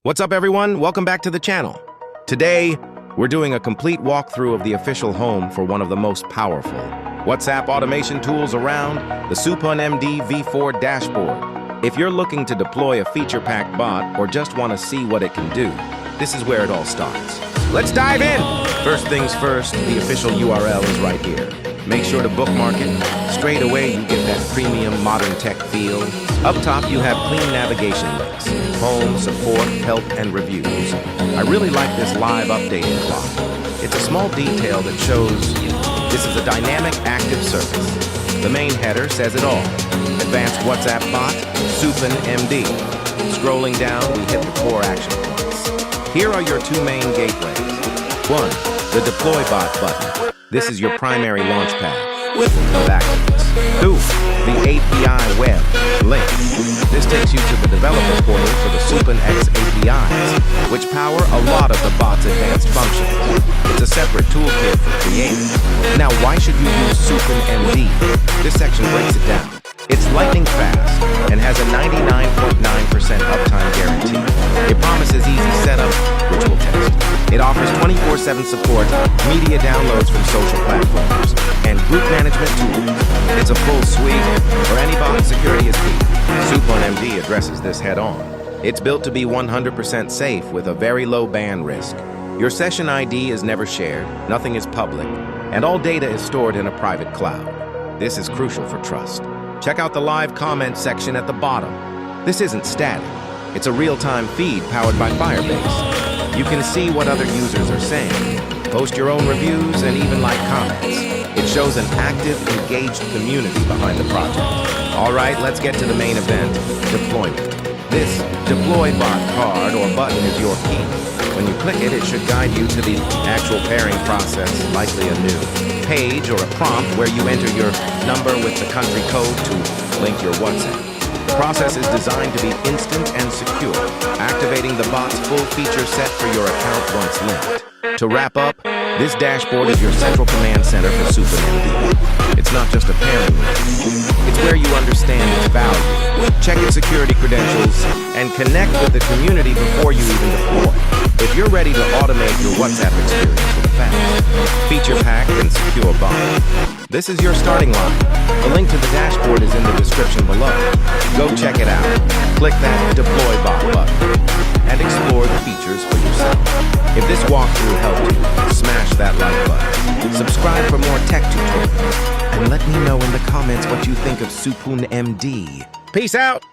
What's up, everyone? Welcome back to the channel. Today, we're doing a complete walkthrough of the official home for one of the most powerful WhatsApp automation tools around, the SUPUN MD V4 dashboard. If you're looking to deploy a feature-packed bot or just want to see what it can do, this is where it all starts. Let's dive in! First things first, the official URL is right here. Make sure to bookmark it. Straight away, you get that premium modern tech feel. Up top, you have clean navigation links, home, support, help, and reviews. I really like this live updating clock. It's a small detail that shows this is a dynamic active service. The main header says it all. Advanced WhatsApp bot, SUPUN MD. Scrolling down, we hit the core action points. Here are your two main gateways. 1. The Deploy Bot button. This is your primary launchpad with actions. 2. The API Web link. This takes you to the developer portal for the SUPUN X APIs, which power a lot of the bot's advanced functions. It's a separate toolkit for creating. Now, why should you use SUPUN MD? This section breaks it down. It's lightning fast and has a 99.9% uptime guarantee. It promises easy setup, which we'll test. It offers 24/7 support, media downloads from social platforms, and group management tools. It's a full suite for any bot. Security is key. SUPUN MD addresses this head-on. It's built to be 100% safe with a very low ban risk. Your session ID is never shared, nothing is public, and all data is stored in a private cloud. This is crucial for trust. Check out the live comment section at the bottom. This isn't static. It's a real-time feed powered by Firebase. You can see what other users are saying, post your own reviews, and even like comments. It shows an active, engaged community behind the project. All right, let's get to the main event, deployment. This Deploy Bot card or button is your key. When you click it, it should guide you to the actual pairing process, likely a new page or a prompt where you enter your number with the country code to link your WhatsApp. The process is designed to be instant and secure, activating the bot's full feature set for your account once linked. To wrap up, this dashboard is your central command center for SUPUN MD. It's not just a pairing link. It's where you understand its value, check its security credentials, and connect with the community before you even deploy. If you're ready to automate your WhatsApp experience with a fast, feature-packed, and secure bot, this is your starting line. The link to the dashboard is in the description below. Go check it out. Click that Deploy Bot button and explore the features for yourself. If this walkthrough helped you, smash that like button. Subscribe for more tech tutorials. And let me know in the comments what you think of SUPUN MD. Peace out!